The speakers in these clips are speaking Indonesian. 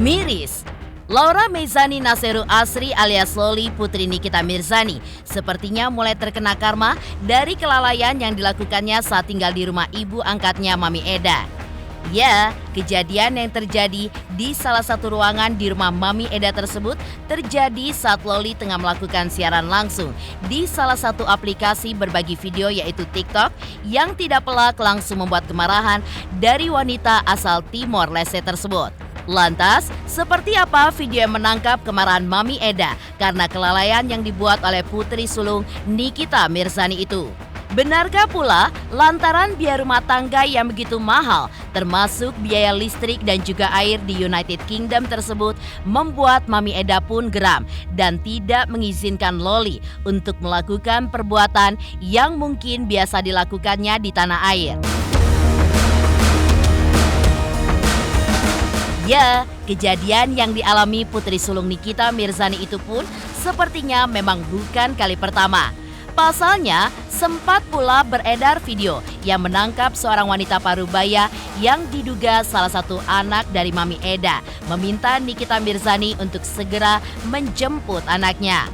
Miris. Laura Mezani Naseru Asri alias Loli putri Nikita Mirzani sepertinya mulai terkena karma dari kelalaian yang dilakukannya saat tinggal di rumah ibu angkatnya Mami Eda. Ya, kejadian yang terjadi di salah satu ruangan di rumah Mami Eda tersebut terjadi saat Loli tengah melakukan siaran langsung di salah satu aplikasi berbagi video yaitu TikTok yang tidak pelak langsung membuat kemarahan dari wanita asal Timor Leste tersebut. Lantas, seperti apa video yang menangkap kemarahan Mami Eda karena kelalaian yang dibuat oleh putri sulung Nikita Mirzani itu? Benarkah pula lantaran biaya rumah tangga yang begitu mahal, termasuk biaya listrik dan juga air di United Kingdom tersebut membuat Mami Eda pun geram dan tidak mengizinkan Loli untuk melakukan perbuatan yang mungkin biasa dilakukannya di tanah air? Ya, kejadian yang dialami putri sulung Nikita Mirzani itu pun sepertinya memang bukan kali pertama. Pasalnya, sempat pula beredar video yang menangkap seorang wanita parubaya yang diduga salah satu anak dari Mami Eda meminta Nikita Mirzani untuk segera menjemput anaknya.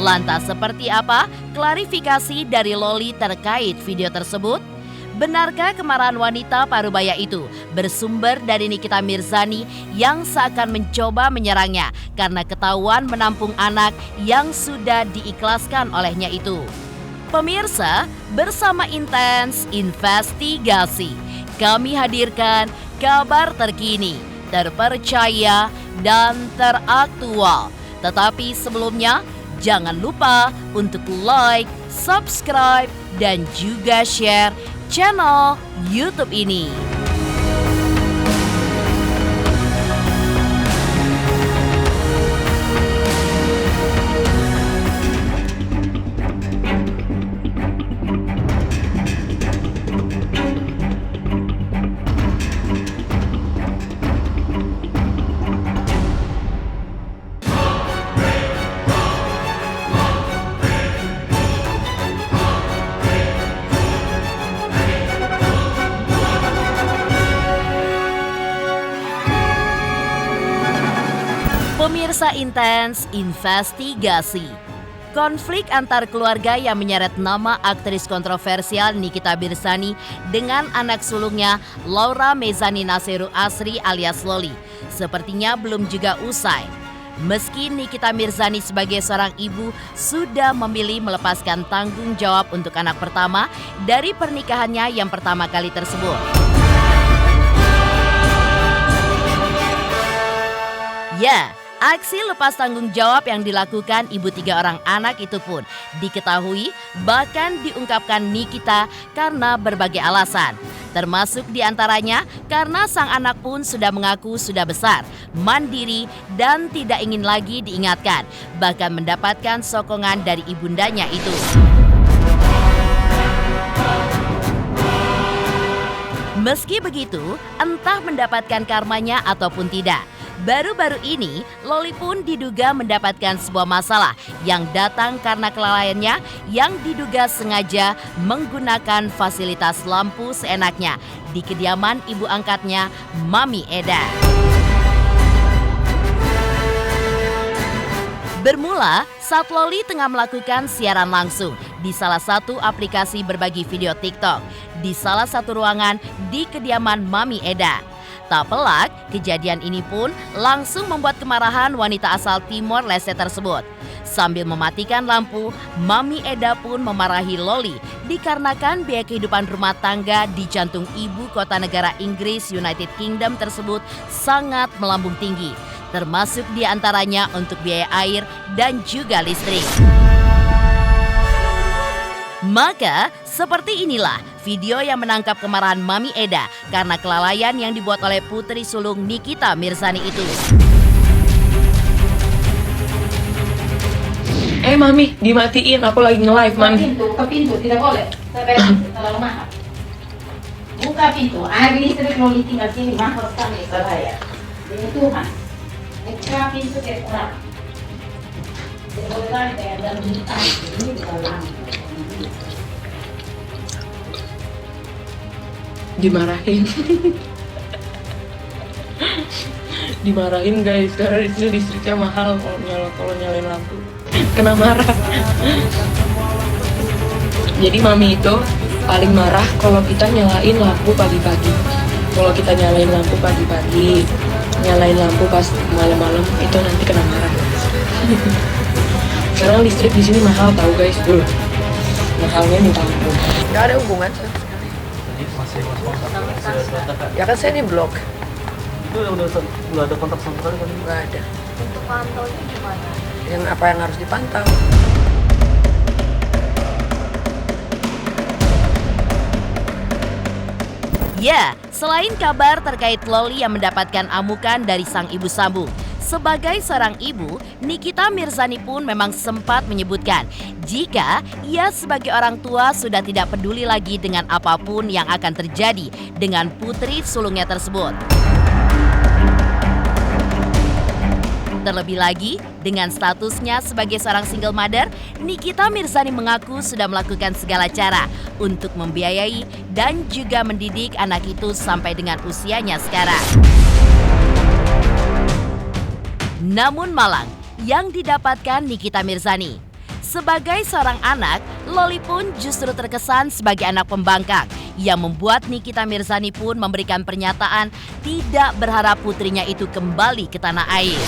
Lantas seperti apa klarifikasi dari Loli terkait video tersebut? Benarkah kemarahan wanita parubaya itu bersumber dari Nikita Mirzani yang seakan mencoba menyerangnya karena ketahuan menampung anak yang sudah diikhlaskan olehnya itu? Pemirsa, bersama Intens Investigasi, kami hadirkan kabar terkini, terpercaya, dan teraktual. Tetapi sebelumnya, jangan lupa untuk like, subscribe, dan juga share channel YouTube ini. Pemirsa Intens Investigasi, konflik antar keluarga yang menyeret nama aktris kontroversial Nikita Mirzani dengan anak sulungnya Laura Mezani Naseru Asri alias Loli sepertinya belum juga usai. Meski Nikita Mirzani sebagai seorang ibu sudah memilih melepaskan tanggung jawab untuk anak pertama dari pernikahannya yang pertama kali tersebut. Ya, aksi lepas tanggung jawab yang dilakukan ibu 3 orang anak itu pun diketahui bahkan diungkapkan Nikita karena berbagai alasan. Termasuk diantaranya karena sang anak pun sudah mengaku sudah besar, mandiri, dan tidak ingin lagi diingatkan, bahkan mendapatkan sokongan dari ibundanya itu. Meski begitu, entah mendapatkan karmanya ataupun tidak, baru-baru ini, Loli pun diduga mendapatkan sebuah masalah yang datang karena kelalaiannya yang diduga sengaja menggunakan fasilitas lampu seenaknya di kediaman ibu angkatnya, Mami Eda. Bermula saat Loli tengah melakukan siaran langsung di salah satu aplikasi berbagi video TikTok di salah satu ruangan di kediaman Mami Eda. Tak pelak, kejadian ini pun langsung membuat kemarahan wanita asal Timor Leste tersebut. Sambil mematikan lampu, Mami Eda pun memarahi Loli dikarenakan biaya kehidupan rumah tangga di jantung ibu kota negara Inggris United Kingdom tersebut sangat melambung tinggi, termasuk diantaranya untuk biaya air dan juga listrik. Maka, seperti inilah video yang menangkap kemarahan Mami Eda karena kelalaian yang dibuat oleh putri sulung Nikita Mirzani itu. Mami, dimatiin, aku lagi nge-live, Mami. Buka pintu, tidak boleh. Sampai terlalu mahal. Buka pintu, air listrik Loli tinggal sini, mahal sekali saya. Demi Tuhan. Buka pintu ke kurang. Tidak boleh lagi kayak dalam hutan. Ini di dalam. Dimarahin. Dimarahin guys, karena itu listriknya mahal kalau nyalain lampu. Kena marah. Jadi mami itu paling marah kalau kita nyalain lampu pagi-pagi. Kalau kita nyalain lampu pagi-pagi, nyalain lampu pas malam-malam, itu nanti kena marah. Karena listrik di sini mahal tahu guys, bro. Mahalnya minta ampun. Nggak ada hubungan sama sekali. Jadi masih kontak. Ya kan saya di blok. Itu udah nggak ada kontak sama sekali kan? Nggak ada. Untuk pantaunya gimana? Yang apa yang harus dipantau? Ya, selain kabar terkait Loli yang mendapatkan amukan dari sang ibu sambung, sebagai seorang ibu, Nikita Mirzani pun memang sempat menyebutkan jika ia sebagai orang tua sudah tidak peduli lagi dengan apapun yang akan terjadi dengan putri sulungnya tersebut. Terlebih lagi, dengan statusnya sebagai seorang single mother, Nikita Mirzani mengaku sudah melakukan segala cara untuk membiayai dan juga mendidik anak itu sampai dengan usianya sekarang. Namun malang yang didapatkan Nikita Mirzani. Sebagai seorang anak, Loli pun justru terkesan sebagai anak pembangkang yang membuat Nikita Mirzani pun memberikan pernyataan tidak berharap putrinya itu kembali ke tanah air.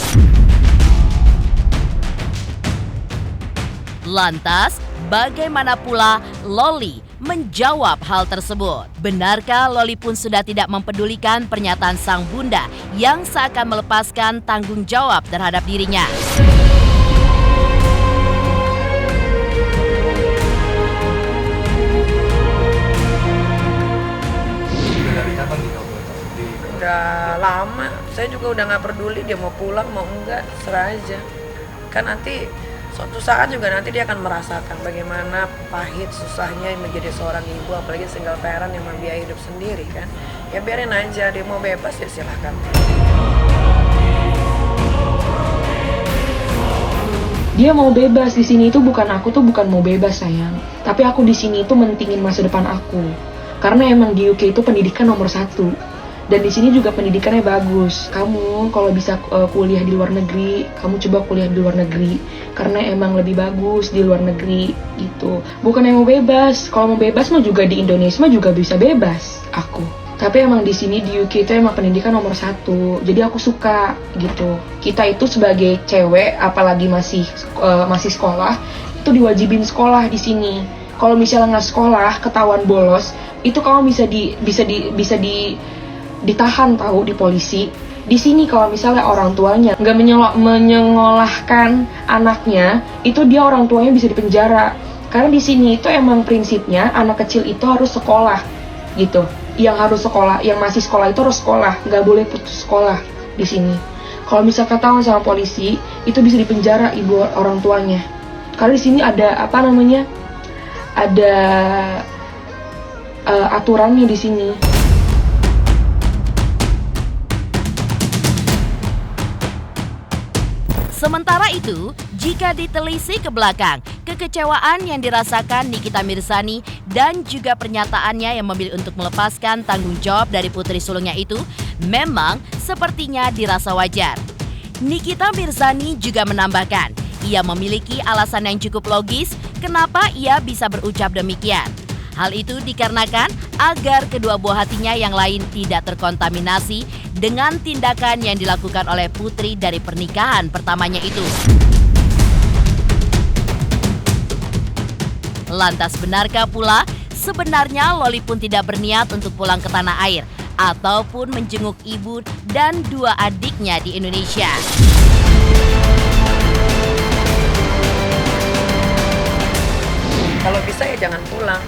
Lantas, bagaimana pula Loli menjawab hal tersebut? Benarkah Loli pun sudah tidak mempedulikan pernyataan sang bunda yang seakan melepaskan tanggung jawab terhadap dirinya? Udah lama, saya juga udah nggak peduli dia mau pulang mau enggak, serah aja. Kan nanti suatu saat juga nanti dia akan merasakan bagaimana pahit susahnya menjadi seorang ibu, apalagi single parent yang membiayai hidup sendiri kan. Ya biarin aja, dia mau bebas ya silahkan. Dia mau bebas di sini itu aku tuh bukan mau bebas sayang, tapi aku di sini itu mentingin masa depan aku. Karena emang di UK itu pendidikan nomor 1. Dan di sini juga pendidikannya bagus. Kamu kalau bisa kuliah di luar negeri, kamu coba kuliah di luar negeri. Karena emang lebih bagus di luar negeri gitu. Bukan yang mau bebas. Kalau mau bebas mah juga di Indonesia mah juga bisa bebas aku. Tapi emang di sini di UK itu emang pendidikan nomor 1. Jadi aku suka gitu. Kita itu sebagai cewek, apalagi masih sekolah, itu diwajibin sekolah di sini. Kalau misalnya nggak sekolah, ketahuan bolos, itu kamu bisa ditahan tahu di polisi. Di sini kalau misalnya orang tuanya nggak menyekolahkan anaknya, itu dia orang tuanya bisa dipenjara. Karena di sini itu emang prinsipnya anak kecil itu harus sekolah gitu. Yang harus sekolah, yang masih sekolah itu harus sekolah, nggak boleh putus sekolah di sini. Kalau misalnya ketahuan sama polisi, itu bisa dipenjara ibu orang tuanya. Karena di sini ada ada aturannya di sini. Sementara itu, jika ditelisik ke belakang, kekecewaan yang dirasakan Nikita Mirzani dan juga pernyataannya yang memilih untuk melepaskan tanggung jawab dari putri sulungnya itu memang sepertinya dirasa wajar. Nikita Mirzani juga menambahkan, ia memiliki alasan yang cukup logis kenapa ia bisa berucap demikian. Hal itu dikarenakan agar kedua buah hatinya yang lain tidak terkontaminasi dengan tindakan yang dilakukan oleh putri dari pernikahan pertamanya itu. Lantas benarkah pula sebenarnya Loli pun tidak berniat untuk pulang ke tanah air ataupun menjenguk ibu dan dua adiknya di Indonesia? Kalau bisa ya jangan pulang.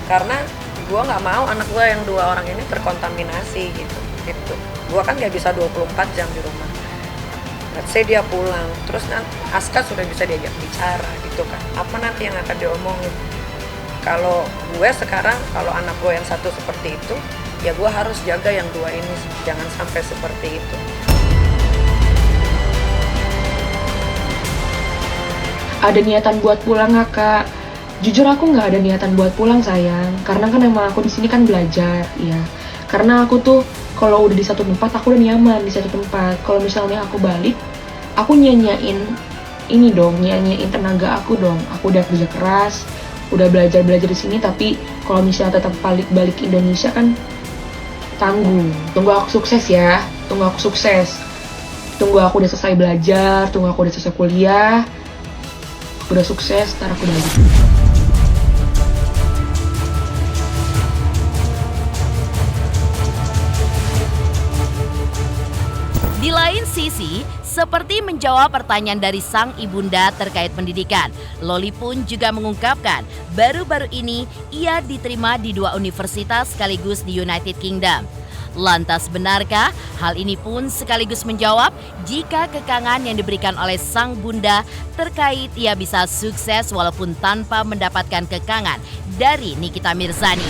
Karena gue nggak mau anak gue yang 2 orang ini terkontaminasi gitu. Gue kan nggak bisa 24 jam di rumah. Let's say dia pulang, terus nanti Aska sudah bisa diajak bicara gitu kan. Apa nanti yang akan diomongin? Kalau gue sekarang, kalau anak gue yang satu seperti itu, ya gue harus jaga yang 2 ini, jangan sampai seperti itu. Ada niatan buat pulang nggak kak? Jujur aku nggak ada niatan buat pulang sayang, karena kan emang aku di sini kan belajar, ya. Karena aku tuh kalau udah di satu tempat aku udah nyaman di satu tempat. Kalau misalnya aku balik, aku nyanyain ini dong, nyanyain tenaga aku dong. Aku udah kerja keras, udah belajar di sini, tapi kalau misalnya tetap balik Indonesia kan tanggung. Tunggu aku sukses ya, tunggu aku sukses. Tunggu aku udah selesai belajar, tunggu aku udah selesai kuliah. Aku udah sukses, ntar aku balik. Di lain sisi, seperti menjawab pertanyaan dari sang ibunda terkait pendidikan, Loli pun juga mengungkapkan baru-baru ini ia diterima di 2 universitas sekaligus di United Kingdom. Lantas benarkah hal ini pun sekaligus menjawab jika kekangan yang diberikan oleh sang bunda terkait ia bisa sukses walaupun tanpa mendapatkan kekangan dari Nikita Mirzani?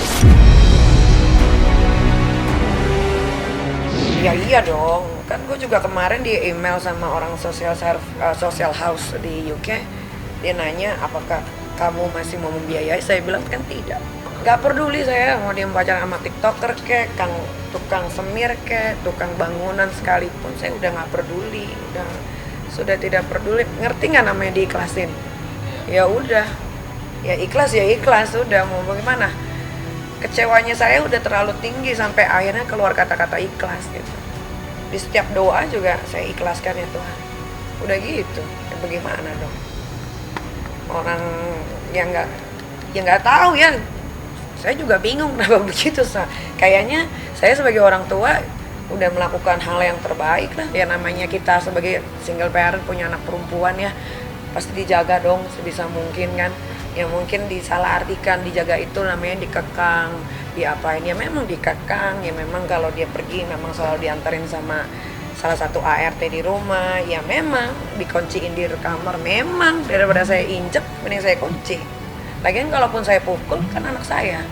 Ya iya dong, kan gue juga kemarin di email sama orang social house di UK. Dia nanya apakah kamu masih mau membiayai, saya bilang kan tidak. Gak peduli saya mau dia pacaran sama tiktoker kek, tukang semir kek, tukang bangunan sekalipun, saya udah gak peduli, sudah tidak peduli. Ngerti nggak namanya diikhlasin? Ya udah, ya ikhlas, udah mau bagaimana? Kecewanya saya udah terlalu tinggi sampai akhirnya keluar kata-kata ikhlas gitu. Di setiap doa juga saya ikhlaskan ya Tuhan. Udah gitu, ya bagaimana dong? Orang yang nggak tahu ya. Saya juga bingung kenapa begitu. Kayaknya saya sebagai orang tua udah melakukan hal yang terbaik lah. Ya namanya kita sebagai single parent punya anak perempuan ya, pasti dijaga dong sebisa mungkin kan. Ya mungkin disalahartikan, dijaga itu namanya dikekang, diapain, ya memang dikekang, ya memang kalau dia pergi memang selalu diantarin sama salah satu ART di rumah, ya memang dikunciin di kamar, memang daripada saya injek mending saya kunci. Lagian kalaupun saya pukul kan anak saya,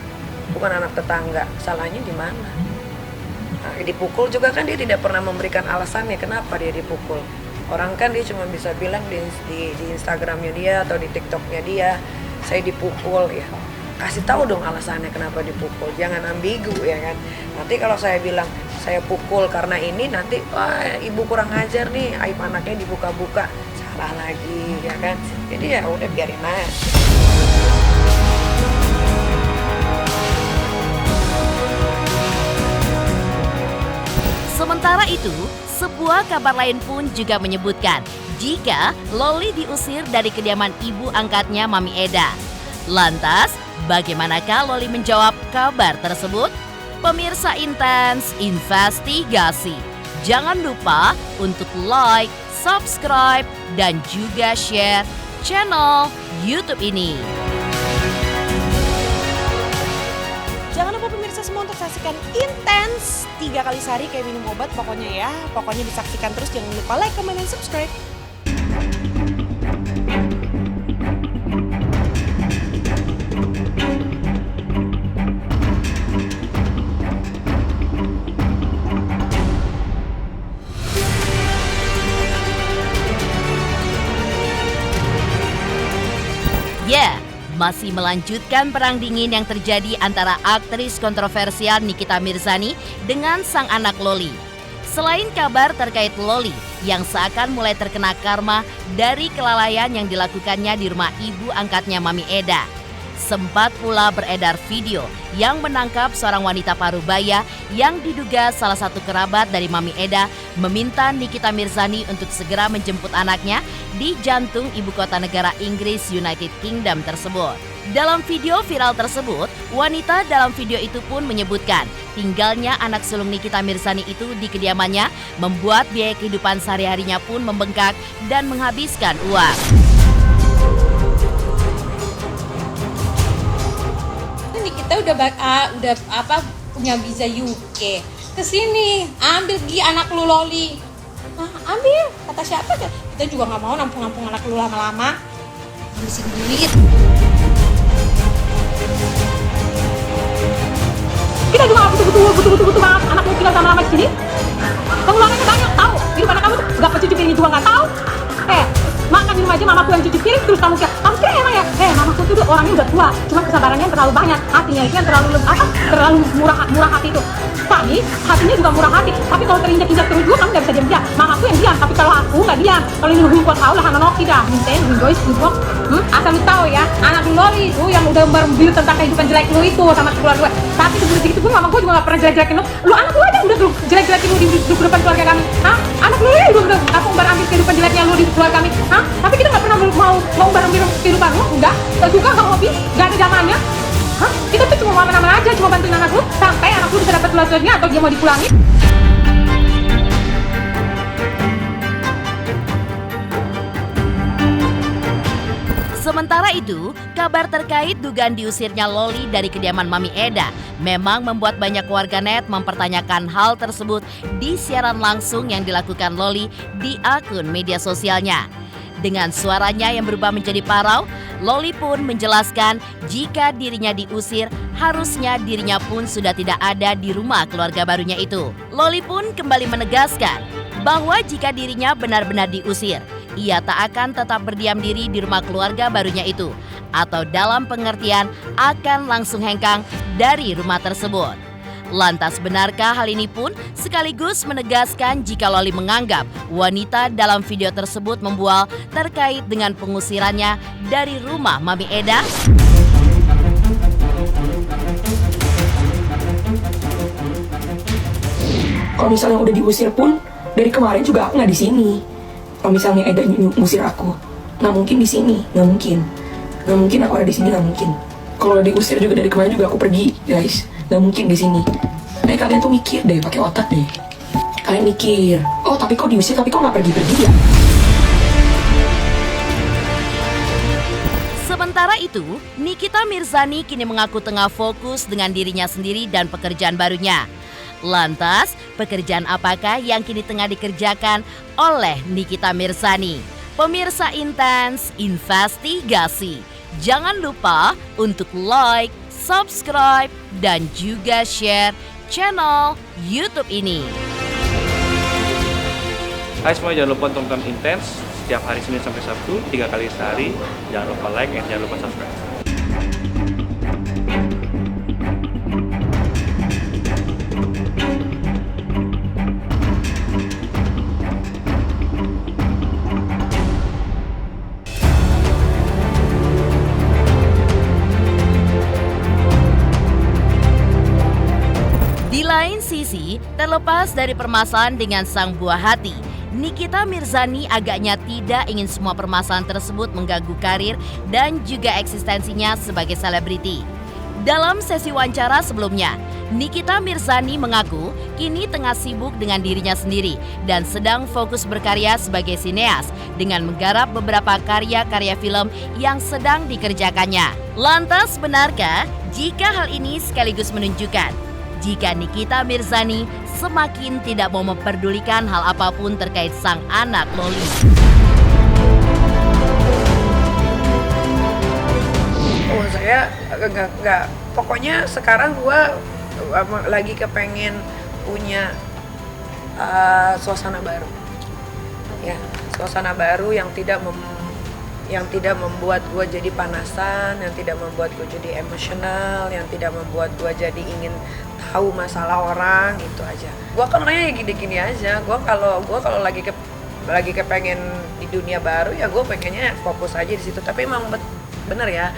bukan anak tetangga, salahnya di mana? Nah, dipukul juga kan dia tidak pernah memberikan alasannya kenapa dia dipukul. Orang kan dia cuma bisa bilang di Instagramnya dia atau di TikToknya dia, saya dipukul ya. Kasih tahu dong alasannya kenapa dipukul, jangan ambigu ya kan. Nanti kalau saya bilang saya pukul karena ini, nanti wah ibu kurang ajar nih, aib anaknya dibuka-buka, salah lagi ya kan. Jadi ya udah biarin aja. Sementara itu, sebuah kabar lain pun juga menyebutkan jika Loli diusir dari kediaman ibu angkatnya Mami Eda. Lantas, bagaimanakah Loli menjawab kabar tersebut? Pemirsa Intens Investigasi, jangan lupa untuk like, subscribe, dan juga share channel YouTube ini. Jangan lupa pemirsa semua untuk saksikan Intens 3 kali sehari kayak minum obat pokoknya ya. Pokoknya disaksikan terus, jangan lupa like, comment, dan subscribe. Ya, masih melanjutkan perang dingin yang terjadi antara aktris kontroversial Nikita Mirzani dengan sang anak Loli. Selain kabar terkait Loli yang seakan mulai terkena karma dari kelalaian yang dilakukannya di rumah ibu angkatnya Mami Eda, sempat pula beredar video yang menangkap seorang wanita parubaya yang diduga salah satu kerabat dari Mami Eda meminta Nikita Mirzani untuk segera menjemput anaknya di jantung ibu kota negara Inggris United Kingdom tersebut. Dalam video viral tersebut, wanita dalam video itu pun menyebutkan tinggalnya anak sulung Nikita Mirzani itu di kediamannya membuat biaya kehidupan sehari-harinya pun membengkak dan menghabiskan uang. Kita udah punya visa UK. Kesini ambil gi anak lu Loli. Nah, ambil, kata siapa kan? Kita juga nggak mau nampung anak lu lama-lama. Habisin duit. Kita juga betul-betul banget anak mau tinggal sama-sama di sini. Pengeluarannya banyak, tahu. Di rumah kamu tuh nggak cuci piring juga nggak tahu. Makan di rumah aja mamaku yang cuci piring terus kamu kira emang ya? Mamaku tuh orangnya udah tua, cuma kesabarannya terlalu banyak, hatinya itu yang terlalu murah hati itu. Fahmi, hatinya juga murah hati, tapi kalau terinjak-injak terus juga kamu nggak bisa diam-diam. Mamaku yang diam, tapi kalau aku nggak diam. Kalau ini lu kau tahu lah Hanonoki dah, mintain, Windows, Windows. Asal lu tahu ya, anak lu Loli itu yang udah berbiu tentang kehidupan jelek lu itu sama keluarga gue. Tapi segitu pun mamaku juga nggak pernah jelek-jelekin lu. Lu anak lu aja udah jelek-jelekin lu di depan keluarga kami. Anak lu ya udah aku ambil kehidupan jeleknya lu di keluarga kami. Tapi kita nggak pernah mau ambil kehidupan lu, enggak. Gak suka, gak hobi, gak ada zamannya. Kita tuh cuma aman-aman aja, cuma bantuin anak lu sampai anak lu bisa dapat luasnya atau dia mau dipulangin. Sementara itu, kabar terkait dugaan diusirnya Loli dari kediaman Mami Eda memang membuat banyak warganet mempertanyakan hal tersebut di siaran langsung yang dilakukan Loli di akun media sosialnya. Dengan suaranya yang berubah menjadi parau, Loli pun menjelaskan jika dirinya diusir, harusnya dirinya pun sudah tidak ada di rumah keluarga barunya itu. Loli pun kembali menegaskan bahwa jika dirinya benar-benar diusir, ia tak akan tetap berdiam diri di rumah keluarga barunya itu, atau dalam pengertian akan langsung hengkang dari rumah tersebut. Lantas benarkah hal ini pun sekaligus menegaskan jika Loli menganggap wanita dalam video tersebut membual terkait dengan pengusirannya dari rumah Mami Eda? Kalau misalnya udah diusir pun, dari kemarin juga aku nggak di sini. Kalau misalnya Eda ngusir aku, nggak mungkin di sini, nggak mungkin aku ada di sini, nggak mungkin. Kalau diusir juga dari kemarin juga aku pergi, guys, nggak mungkin di sini. Kalian tuh mikir deh, pakai otak deh. Kalian mikir, oh tapi kok diusir, tapi kok nggak pergi-pergi ya? Sementara itu, Nikita Mirzani kini mengaku tengah fokus dengan dirinya sendiri dan pekerjaan barunya. Lantas, pekerjaan apakah yang kini tengah dikerjakan oleh Nikita Mirzani? Pemirsa Intens Investigasi, jangan lupa untuk like, subscribe, dan juga share channel YouTube ini. Hai semua, jangan lupa tonton Intens setiap hari Senin sampai Sabtu 3 kali sehari. Jangan lupa like dan jangan lupa subscribe. Di lain sisi, terlepas dari permasalahan dengan sang buah hati, Nikita Mirzani agaknya tidak ingin semua permasalahan tersebut mengganggu karir dan juga eksistensinya sebagai selebriti. Dalam sesi wawancara sebelumnya, Nikita Mirzani mengaku kini tengah sibuk dengan dirinya sendiri dan sedang fokus berkarya sebagai sineas dengan menggarap beberapa karya-karya film yang sedang dikerjakannya. Lantas benarkah jika hal ini sekaligus menunjukkan jika Nikita Mirzani semakin tidak mau memperdulikan hal apapun terkait sang anak Loli? Oh, saya enggak. Pokoknya sekarang gua lagi kepengen punya suasana baru. Ya, suasana baru yang tidak membuat gue jadi panasan, yang tidak membuat gue jadi emosional, yang tidak membuat gue jadi ingin tahu masalah orang, itu aja. Gue kan orangnya gini-gini aja. Gue kalau lagi kepengen di dunia baru ya gue pengennya fokus aja di situ. Tapi emang bener ya,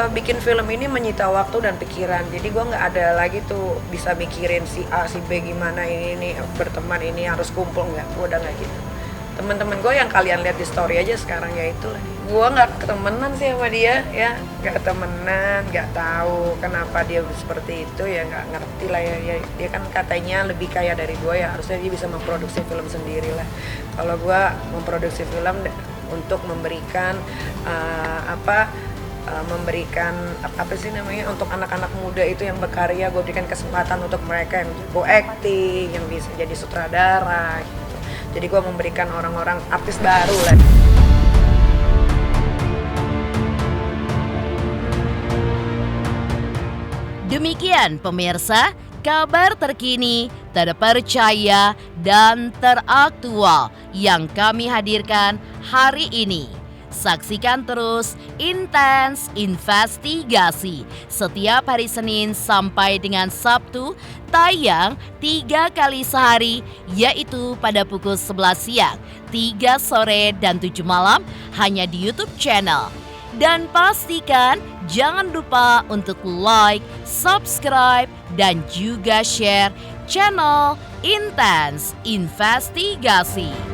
bikin film ini menyita waktu dan pikiran. Jadi gue nggak ada lagi tuh bisa mikirin si A si B gimana ini berteman ini harus kumpul, nggak. Gue udah nggak gitu. Teman-teman gue yang kalian lihat di story aja sekarang ya itulah. Gue nggak ketemenan sih sama dia ya, nggak temenan, nggak tahu kenapa dia seperti itu ya, nggak ngerti lah ya. Dia kan katanya lebih kaya dari gue ya, harusnya dia bisa memproduksi film sendiri lah. Kalau gue memproduksi film untuk memberikan memberikan apa sih namanya untuk anak-anak muda itu yang berkarya, gue berikan kesempatan untuk mereka yang jago acting, yang bisa jadi sutradara gitu. Jadi gue memberikan orang-orang artis baru lah. Demikian pemirsa, kabar terkini terpercaya, dan teraktual yang kami hadirkan hari ini. Saksikan terus Intens Investigasi setiap hari Senin sampai dengan Sabtu, tayang 3 kali sehari, yaitu pada pukul 11 siang, 3 sore, dan 7 malam hanya di YouTube channel. Dan pastikan jangan lupa untuk like, subscribe, dan juga share channel Intens Investigasi.